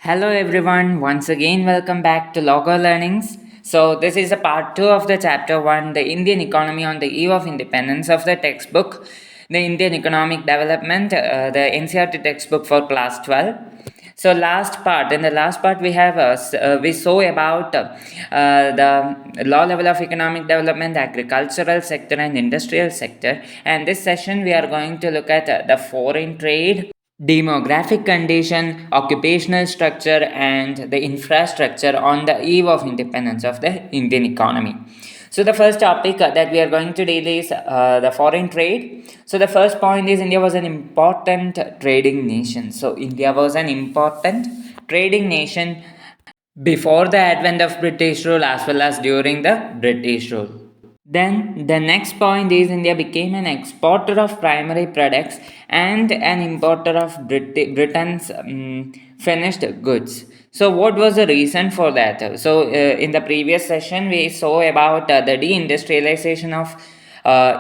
Hello everyone, once again welcome back to Logo Learnings. So this is a part 2 of the chapter 1, the Indian economy on the eve of independence of the textbook, the Indian economic development, the NCERT textbook for class 12. So in the last part we saw about the low level of economic development, agricultural sector and industrial sector, and this session we are going to look at the foreign trade, demographic condition, occupational structure, and the infrastructure on the eve of independence of the Indian economy. So the first topic that we are going to deal is the foreign trade. So the first point is India was an important trading nation. So India was an important trading nation before the advent of British rule as well as during the British rule. Then the next point is India became an exporter of primary products and an importer of Britain's finished goods. So what was the reason for that? So in the previous session we saw about the deindustrialization of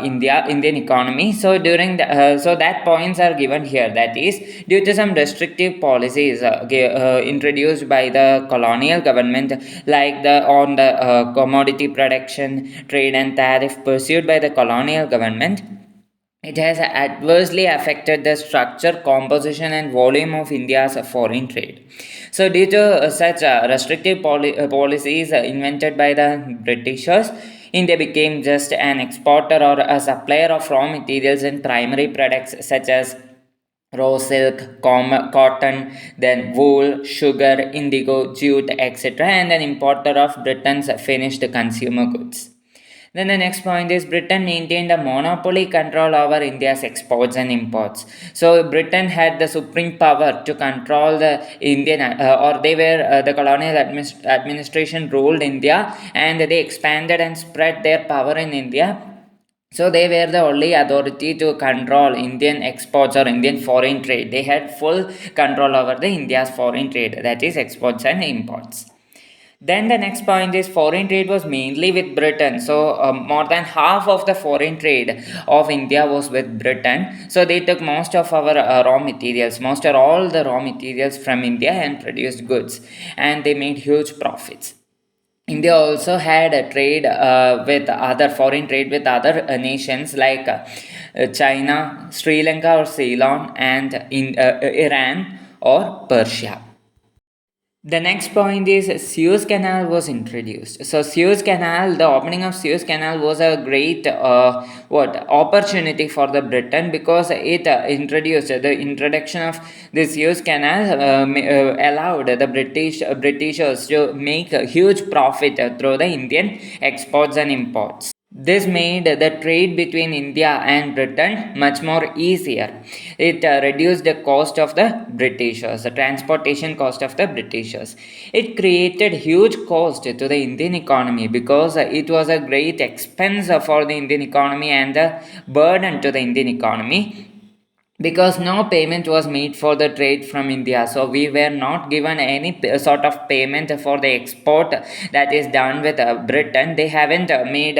Indian economy. So so that points are given here. That is due to some restrictive policies introduced by the colonial government, like the on the commodity production, trade and tariff pursued by the colonial government. It has adversely affected the structure, composition, and volume of India's foreign trade. So, due to such restrictive policies invented by the Britishers, India became just an exporter or a supplier of raw materials and primary products such as raw silk, cotton, then wool, sugar, indigo, jute, etc., and an importer of Britain's finished consumer goods. Then the next point is Britain maintained a monopoly control over India's exports and imports. So Britain had the supreme power to control the Indian, or they were the colonial administration ruled India, and they expanded and spread their power in India. So they were the only authority to control Indian exports or Indian foreign trade. They had full control over the India's foreign trade, that is exports and imports. Then the next point is foreign trade was mainly with Britain. So more than half of the foreign trade of India was with Britain. So they took most of our raw materials, most or all the raw materials from India and produced goods, and they made huge profits. India also had a trade with other foreign trade with other nations like China, Sri Lanka or Ceylon, and in Iran or Persia. The next point is Suez Canal was introduced. So Suez Canal, the opening of Suez Canal was a great what opportunity for the Britain, because it introduced the introduction of the Suez Canal allowed the Britishers to make a huge profit through the Indian exports and imports. This made the trade between India and Britain much more easier. It reduced the cost of the Britishers, the transportation cost of the Britishers. It created huge cost to the Indian economy, because it was a great expense for the Indian economy and a burden to the Indian economy, because no payment was made for the trade from India. So we were not given any sort of payment for the export that is done with Britain. They haven't made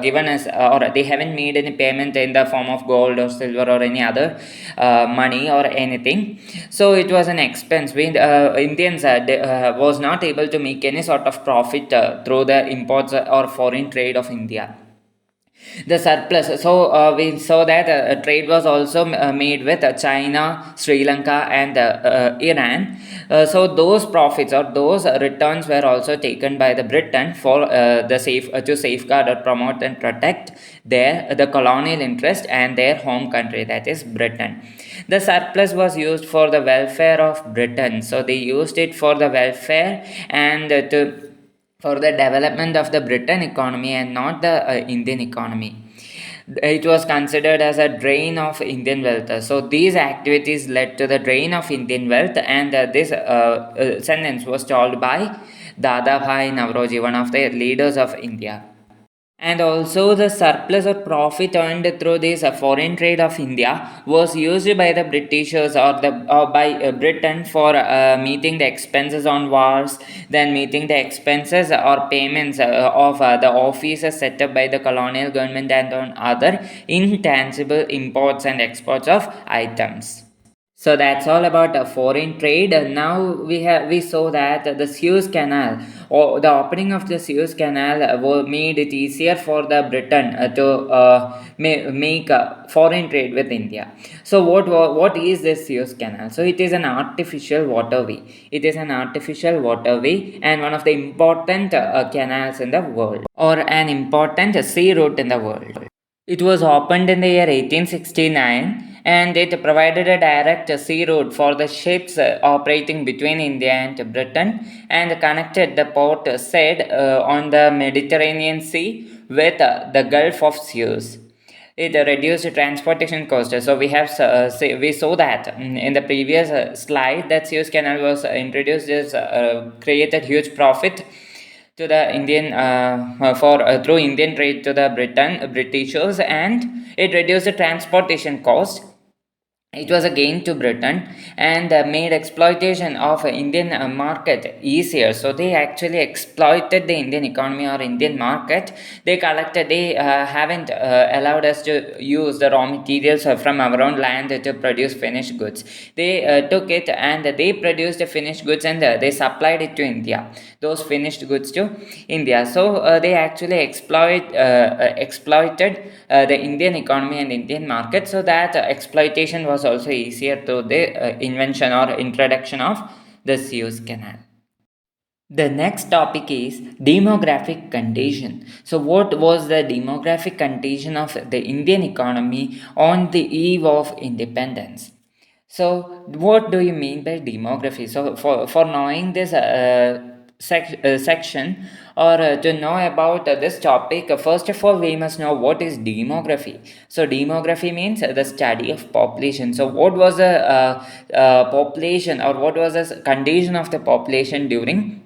given us or they haven't made any payment in the form of gold or silver or any other money or anything. So it was an expense. We Indians was not able to make any sort of profit through the imports or foreign trade of India. The surplus, so we saw that trade was also made with China, Sri Lanka and Iran. So those profits or those returns were also taken by the Britain for the safe to safeguard or promote and protect the colonial interest and their home country, that is Britain. The surplus was used for the welfare of Britain. So they used it for the welfare and to for the development of the Britain economy and not the Indian economy. It was considered as a drain of Indian wealth. So these activities led to the drain of Indian wealth, and this sentence was told by Dadabhai Navroji, one of the leaders of India. And also, the surplus or profit earned through this foreign trade of India was used by the Britishers or by Britain for meeting the expenses on wars, then meeting the expenses or payments of the offices set up by the colonial government, and on other intangible imports and exports of items. So that's all about foreign trade. Now we saw that the Suez Canal, or the opening of the Suez Canal, made it easier for the Britain to make foreign trade with India. So what is this Suez Canal? So it is an artificial waterway. It is an artificial waterway and one of the important canals in the world, or an important sea route in the world. It was opened in the year 1869 and it provided a direct sea route for the ships operating between India and Britain and connected the port said on the Mediterranean Sea with the Gulf of Suez. It reduced transportation costs. So we saw that in the previous slide that Suez Canal was introduced, is created huge profit to the Indian for through Indian trade to the Britishers, and it reduced the transportation cost. It was a gain to Britain and made exploitation of Indian market easier. So they actually exploited the Indian economy or Indian market. They haven't allowed us to use the raw materials from our own land to produce finished goods. They took it and they produced the finished goods and they supplied it to India. Those finished goods to India. So they actually exploited the Indian economy and Indian market. So that exploitation was also easier through the invention or introduction of the Suez Canal. The next topic is demographic contagion. So, what was the demographic contagion of the Indian economy on the eve of independence? So, what do you mean by demography? So, for knowing this section, or to know about this topic, first of all, we must know what is demography. So, demography means the study of population. So, what was the population, or what was the condition of the population during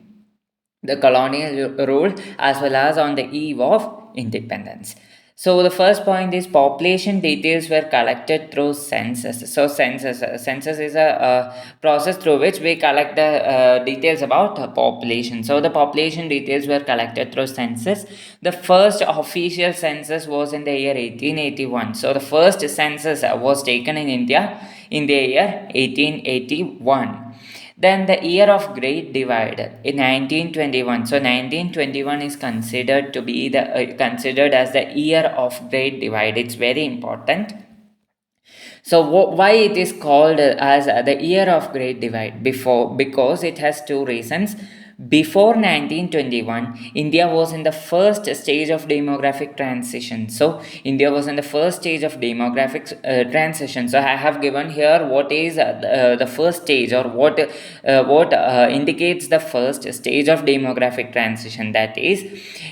the colonial rule as well as on the eve of independence. So the first point is population details were collected through census. So census is a process through which we collect the details about population. So the population details were collected through census. The first official census was in the year 1881. So the first census was taken in India in the year 1881. Then the year of Great Divide in 1921. So 1921 is considered to be the considered as the year of Great Divide. It's very important. So why it is called as the year of Great Divide? Because it has two reasons. Before 1921, India was in the first stage of demographic transition. So India was in the first stage of demographic transition. So I have given here what is the first stage, or what indicates the first stage of demographic transition. That is,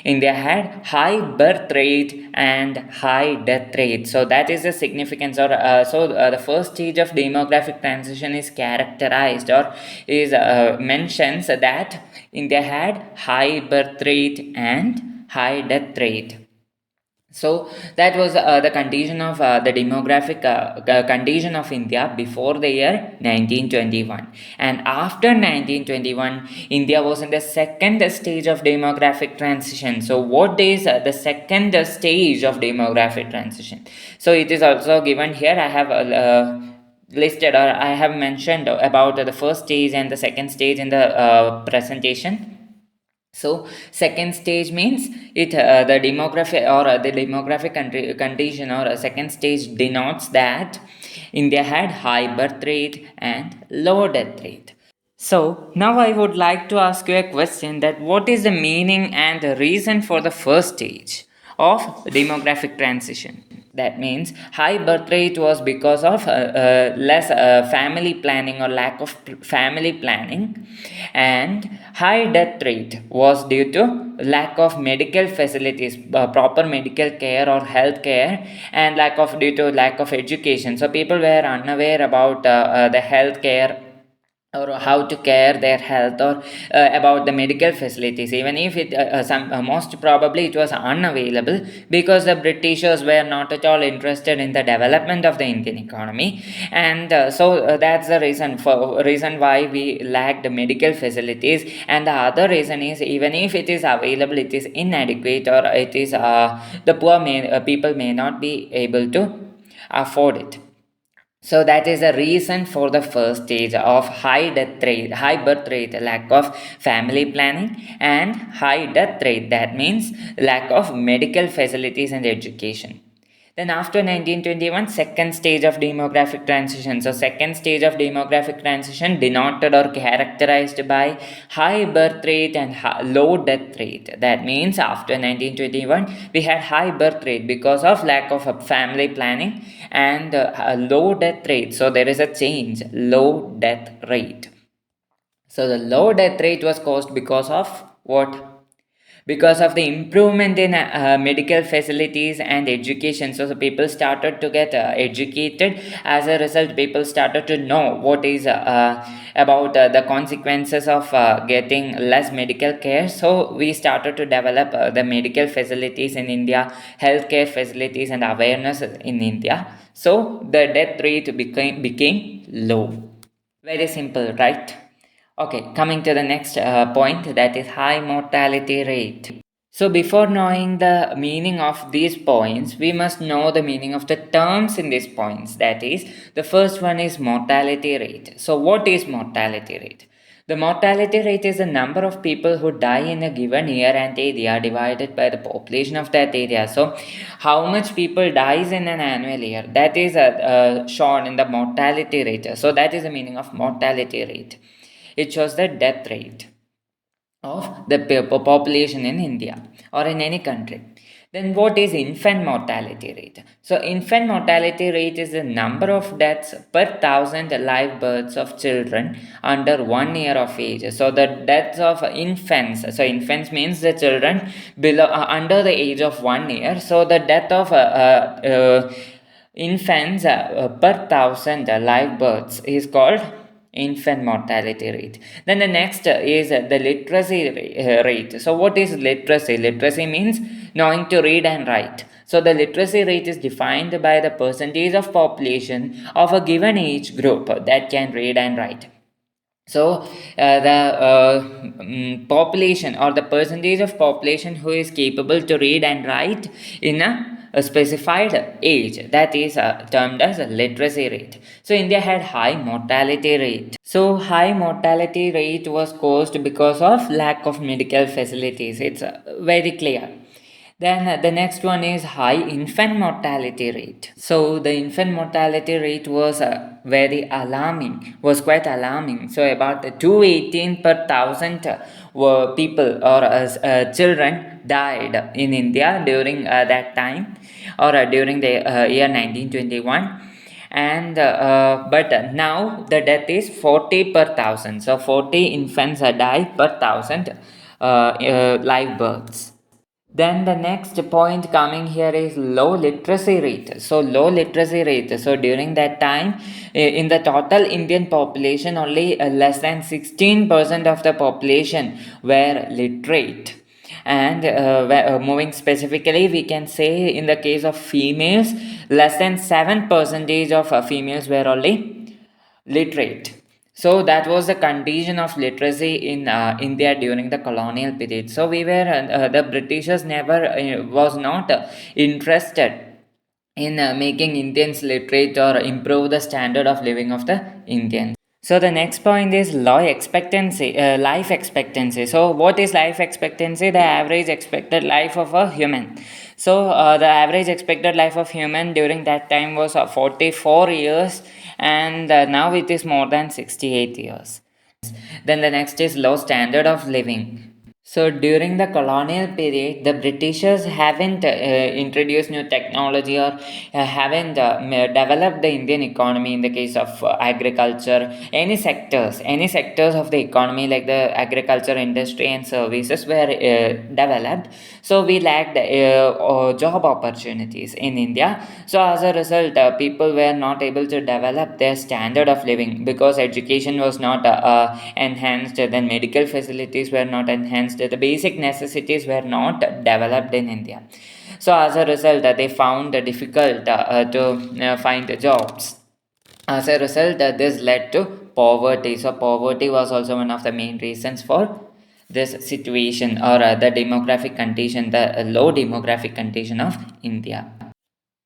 India had high birth rate and high death rate. So that is the significance. Or the first stage of demographic transition is characterized, or is mentions that India had high birth rate and high death rate. So that was the condition of the demographic condition of India before the year 1921. And after 1921, India was in the second stage of demographic transition. So what is the second stage of demographic transition? So it is also given here. I have listed, or I have mentioned about the first stage and the second stage in the presentation. So second stage means the demographic, or the demographic condition, or a second stage denotes that India had high birth rate and low death rate. So now I would like to ask you a question, that what is the meaning and the reason for the first stage of demographic transition? That means high birth rate was because of less family planning, or lack of family planning, and high death rate was due to lack of medical facilities, proper medical care or health care, and due to lack of education. So people were unaware about the health care, or how to care their health, or about the medical facilities, even if it most probably it was unavailable, because the Britishers were not at all interested in the development of the Indian economy. And that's the reason why we lacked medical facilities. And the other reason is, even if it is available, it is inadequate, or it is the people may not be able to afford it. So that is a reason for the first stage of high death rate, high birth rate, lack of family planning, and high death rate. That means lack of medical facilities and education. Then after 1921, second stage of demographic transition. So second stage of demographic transition denoted or characterized by high birth rate and low death rate. That means after 1921, we had high birth rate because of lack of family planning and low death rate. So there is a change, low death rate. So the low death rate was caused because of what? Because of the improvement in medical facilities and education. So, people started to get educated. As a result, people started to know what is about the consequences of getting less medical care. So we started to develop the medical facilities in India, healthcare facilities and awareness in India. So the death rate became low. Very simple, right? Okay, coming to the next point, that is high mortality rate. So, before knowing the meaning of these points, we must know the meaning of the terms in these points. That is, the first one is mortality rate. So, what is mortality rate? The mortality rate is the number of people who die in a given year and area divided by the population of that area. So, how much people dies in an annual year, that is shown in the mortality rate. So, that is the meaning of mortality rate. It shows the death rate of the population in India or in any country. Then what is infant mortality rate? So infant mortality rate is the number of deaths per thousand live births of children under 1 year of age. So the deaths of infants. So infants means the children below under the age of 1 year. So the death of infants per thousand live births is called infant mortality rate. Then the next is the literacy rate. So what is literacy? Literacy means knowing to read and write. So the literacy rate is defined by the percentage of population of a given age group that can read and write. So the population or the percentage of population who is capable to read and write in a specified age, that is termed as a literacy rate. So India had high mortality rate. So high mortality rate was caused because of lack of medical facilities. It's very clear. Then the next one is high infant mortality rate. So the infant mortality rate was very alarming, was quite alarming. So about 218 per thousand were people or children died in India during that time or during the year 1921. And but now the death is 40 per thousand. So 40 infants die per thousand live births. Then the next point coming here is low literacy rate. So low literacy rate. So during that time, in the total Indian population, only less than 16% of the population were literate. And moving specifically, we can say in the case of females, less than 7% of females were only literate. So that was the condition of literacy in India during the colonial period. So we were the Britishers never was not interested in making Indians literate or improve the standard of living of the Indians. So the next point is life expectancy. So what is life expectancy? The average expected life of a human. So the average expected life of human during that time was 44 years, and now it is more than 68 years. Then the next is low standard of living. So during the colonial period, the Britishers haven't introduced new technology or haven't developed the Indian economy in the case of agriculture, any sectors of the economy like the agriculture industry and services were developed. So we lacked job opportunities in India. So as a result, people were not able to develop their standard of living because education was not enhanced, then medical facilities were not enhanced, the basic necessities were not developed in India. So as a result, they found it difficult to find jobs. As a result, this led to poverty. So poverty was also one of the main reasons for this situation or the demographic condition, the low demographic condition of India.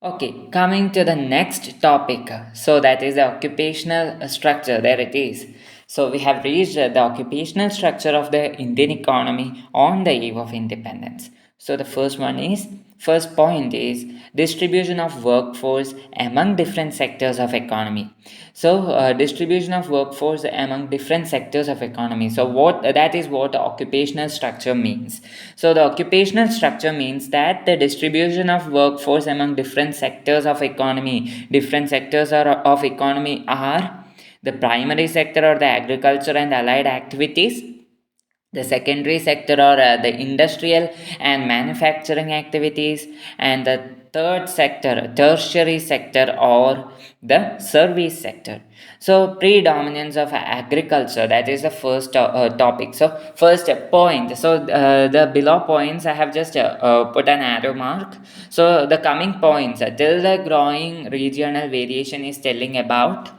Okay, coming to the next topic. So that is the occupational structure. There it is. So we have reached the occupational structure of the Indian economy on the eve of independence. So the first point is distribution of workforce among different sectors of economy. So distribution of workforce among different sectors of economy. So what that is what occupational structure means. So the occupational structure means that the distribution of workforce among different sectors of economy. Different sectors of economy are the primary sector or the agriculture and allied activities, the secondary sector or the industrial and manufacturing activities, and the third sector tertiary sector or the service sector. So predominance of agriculture, that is the first topic. So first point, so the below points I have just put an arrow mark. So the coming points, till the growing regional variation is telling about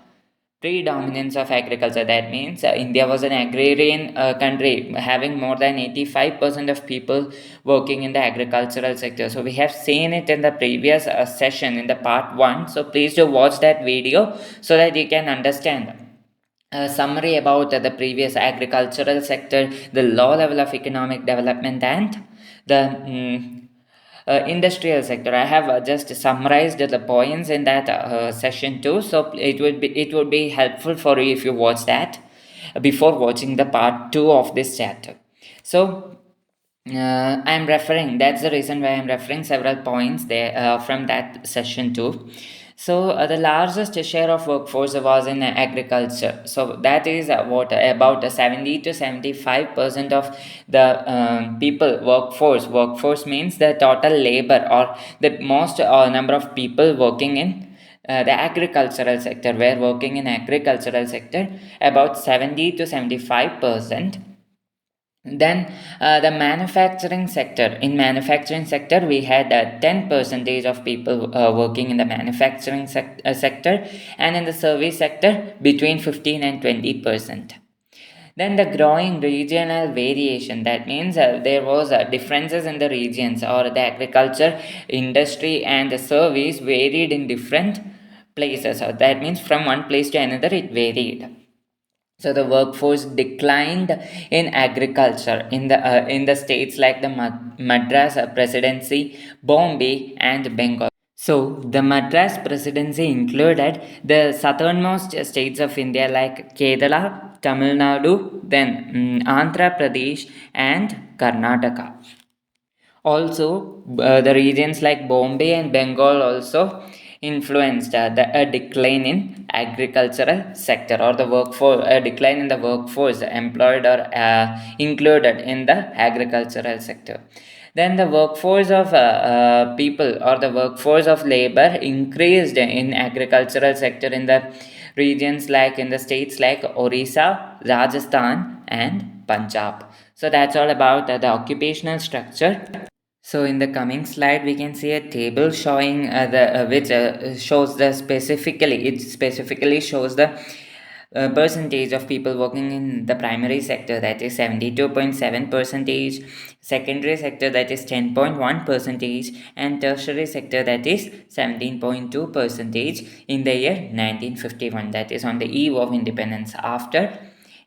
predominance of agriculture. That means India was an agrarian country having more than 85% of people working in the agricultural sector. So we have seen it in the previous session in the part 1. So please do watch that video so that you can understand a summary about the previous agricultural sector, the low level of economic development, and the industrial sector. I have just summarized the points in that session too, so it would be helpful for you if you watch that before watching the part 2 of this chapter. So I'm referring, that's the reason why I'm referring several points there from that session too. So the largest share of workforce was in agriculture. So that is what about 70 to 75% of the people workforce means the total labor or the most number of people working in the agricultural sector, were working in agricultural sector about 70 to 75%. Then the manufacturing sector, in manufacturing sector we had 10 percentage of people working in the manufacturing sector, and in the service sector between 15 and 20%. Then the growing regional variation, that means there was differences in the regions, or the agriculture industry and the service varied in different places. So that means from one place to another it varied. So the workforce declined in agriculture in the states like the Madras Presidency, Bombay, and Bengal. So the Madras Presidency included the southernmost states of India like Kerala, Tamil Nadu, then Andhra Pradesh, and Karnataka. Also, the regions like Bombay and Bengal also influenced a decline in agricultural sector, or the workforce, a decline in the workforce employed or included in the agricultural sector. Then the workforce of people, or the workforce of labor increased in agricultural sector in the regions like in the states like Orissa, Rajasthan, and Punjab. So that's all about the occupational structure. So in the coming slide, we can see a table showing the which shows the specifically shows the percentage of people working in the primary sector, that is 72.7 percentage, secondary sector that is 10.1 percentage, and tertiary sector that is 17.2 percentage in the year 1951, that is on the eve of independence, after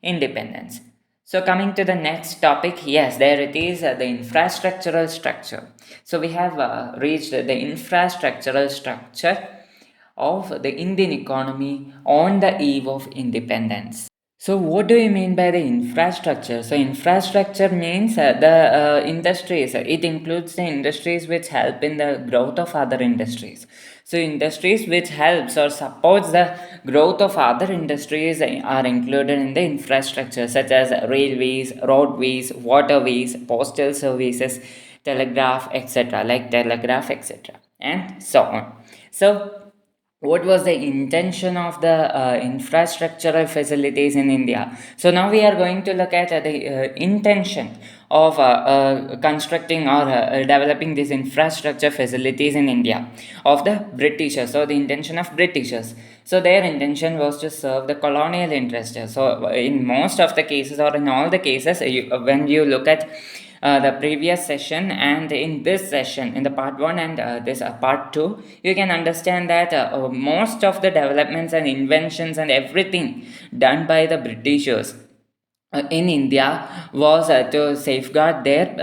independence. So coming to the next topic, yes, there it is, the infrastructural structure. So we have reached the infrastructural structure of the Indian economy on the eve of independence. So, what do you mean by the infrastructure? So, infrastructure means the industries. It includes the industries which help in the growth of other industries. So, industries which helps or supports the growth of other industries are included in the infrastructure, such as railways, roadways, waterways, postal services, telegraph, etc., like telegraph, etc., and so on. So, what was the intention of the infrastructural facilities in India? So now we are going to look at the intention of constructing or developing these infrastructure facilities in India of the Britishers. So the intention of Britishers. So their intention was to serve the colonial interest. So in most of the cases, or in all the cases, when you look at the previous session, and in this session, in the part 1 and this part 2, you can understand that most of the developments and inventions and everything done by the Britishers in India was to safeguard their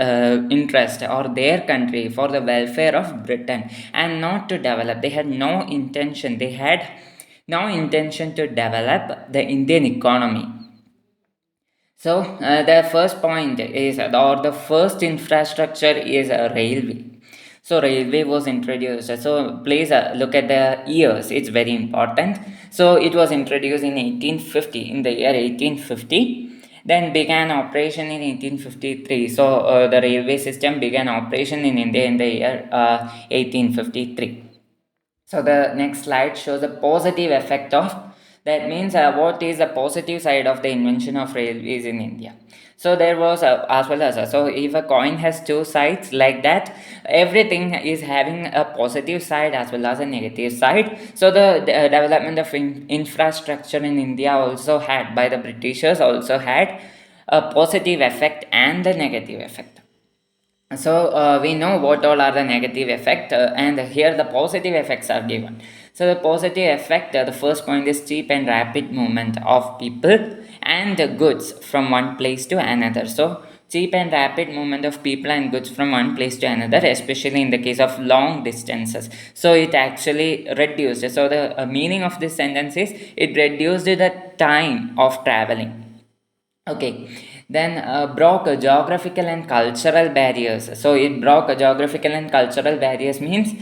interest or their country for the welfare of Britain, and not to develop. They had no intention. They had no intention to develop the Indian economy. So the first point is, or the first infrastructure is a railway. So railway was introduced. So please look at the years. It's very important. So it was introduced in 1850, in the year 1850. Then began operation in 1853. So the railway system began operation in India in the year 1853. So the next slide shows a positive effect of, that means what is the positive side of the invention of railways in India. So there was as well as so if a coin has two sides like that, everything is having a positive side as well as a negative side. So the development of infrastructure in India also had by the Britishers also had a positive effect and a negative effect. So we know what all are the negative effect, and here the positive effects are given. So the positive effect, the first point is cheap and rapid movement of people and goods from one place to another. So cheap and rapid movement of people and goods from one place to another, especially in the case of long distances. So it actually reduced. So the meaning of this sentence is, it reduced the time of traveling. Okay, then broke geographical and cultural barriers. So it broke geographical and cultural barriers means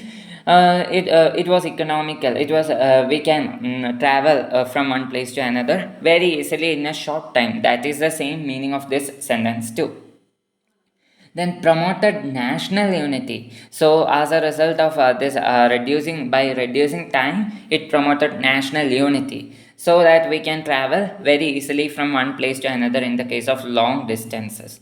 it was economical. It was we can travel from one place to another very easily in a short time. That is the same meaning of this sentence too. Then promoted national unity. So as a result of this reducing time, it promoted national unity, so that we can travel very easily from one place to another in the case of long distances.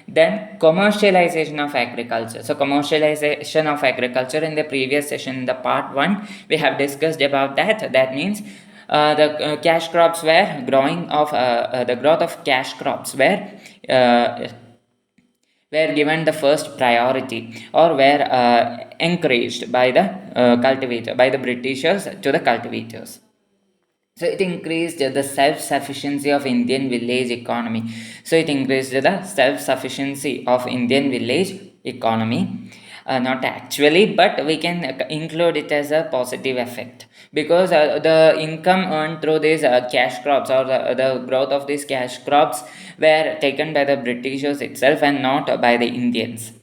Then commercialization of agriculture. So commercialization of agriculture, in the previous session, in the part 1, we have discussed about that. That means the cash crops were growing of the growth of cash crops uh, were given the first priority, or were encouraged by the cultivator, by the Britishers to the cultivators. So it increased the self-sufficiency of Indian village economy. So it increased the self-sufficiency of Indian village economy. Not actually, but we can include it as a positive effect, because the income earned through these cash crops, or the growth of these cash crops, were taken by the Britishers itself and not by the Indians.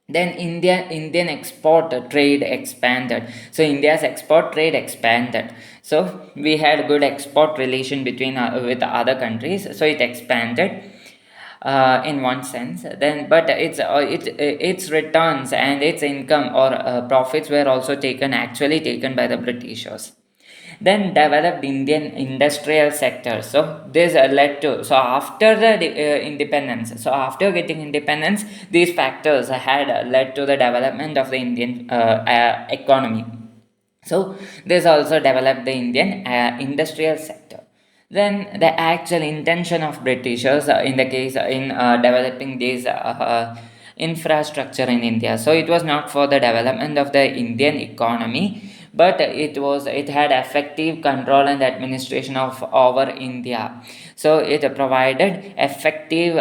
Then Indian export trade expanded. So India's export trade expanded. So we had good export relation between with other countries, so it expanded in one sense. Then but its returns and its income, or profits, were also taken by the Britishers. Then developed Indian industrial sector. So this led to, so after the independence, so after getting independence, these factors had led to the development of the Indian economy. So this also developed the Indian industrial sector. Then the actual intention of Britishers in the case in developing these infrastructure in India. So it was not for the development of the Indian economy, but it had effective control and administration of over India. So it provided effective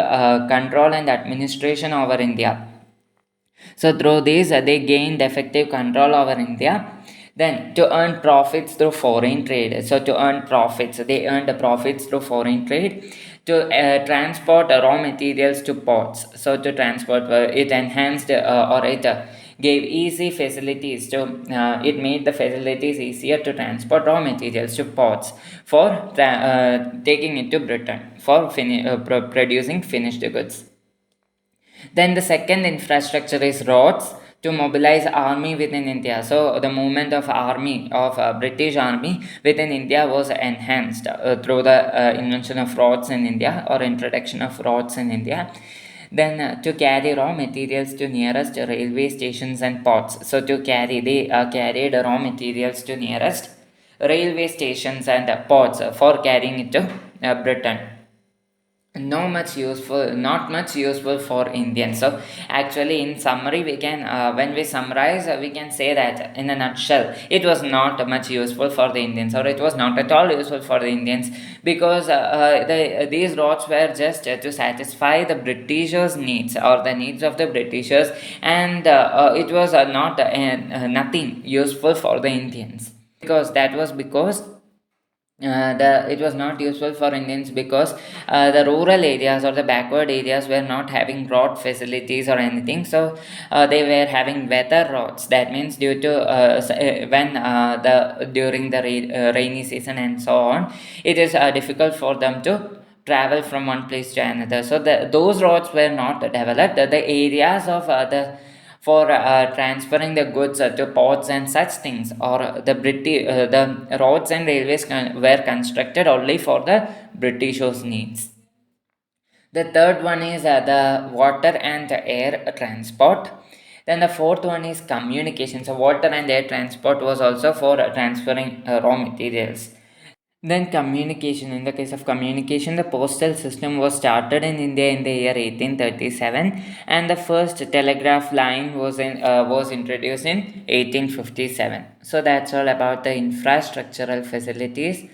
control and administration over India. So through this, they gained effective control over India. Then to earn profits through foreign trade. So to earn profits, they earned the profits through foreign trade. To transport raw materials to ports. So to transport, it enhanced or it gave easy facilities to. It made the facilities easier to transport raw materials to ports for taking it to Britain for producing finished goods. Then the second infrastructure is roads to mobilize army within India. So the movement of army of British army within India was enhanced through the invention of roads in India, or introduction of roads in India. Then to carry raw materials to nearest railway stations and ports. So to carry, they carried raw materials to nearest railway stations and ports for carrying it to Britain. no much useful, not much useful for Indians. So actually, in summary, we can when we summarize, we can say that in a nutshell, it was not much useful for the Indians, or it was not at all useful for the Indians, because these roads were just to satisfy the Britishers' needs, or the needs of the Britishers, and it was not nothing useful for the Indians, because that was because it was not useful for Indians, because the rural areas or the backward areas were not having road facilities or anything. So they were having weather roads. That means due to when the during the rainy season and so on, it is difficult for them to travel from one place to another. So those roads were not developed. The areas of the for transferring the goods to ports and such things, or the roads and railways were constructed only for the Britishers' needs. The third one is the water and the air transport. Then the fourth one is communication. So water and air transport was also for transferring raw materials. Then communication. In the case of communication, the postal system was started in India in the year 1837, and the first telegraph line was introduced in 1857. So that's all about the infrastructural facilities,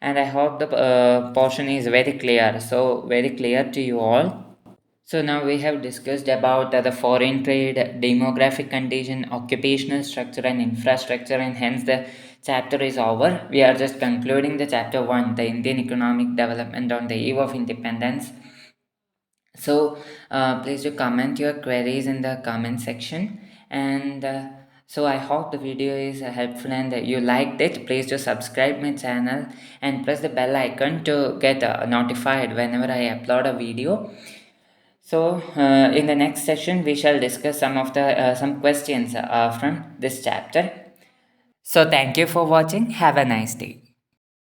and I hope the portion is very clear. So very clear to you all. So now we have discussed about the foreign trade, demographic condition, occupational structure and infrastructure, and hence the chapter is over. We are just concluding the chapter 1, the Indian economic development on the eve of independence. So please do comment your queries in the comment section, and so I hope the video is helpful and you liked it. Please do subscribe my channel and press the bell icon to get notified whenever I upload a video. So, in the next session, we shall discuss some of the some questions from this chapter. So, thank you for watching. Have a nice day.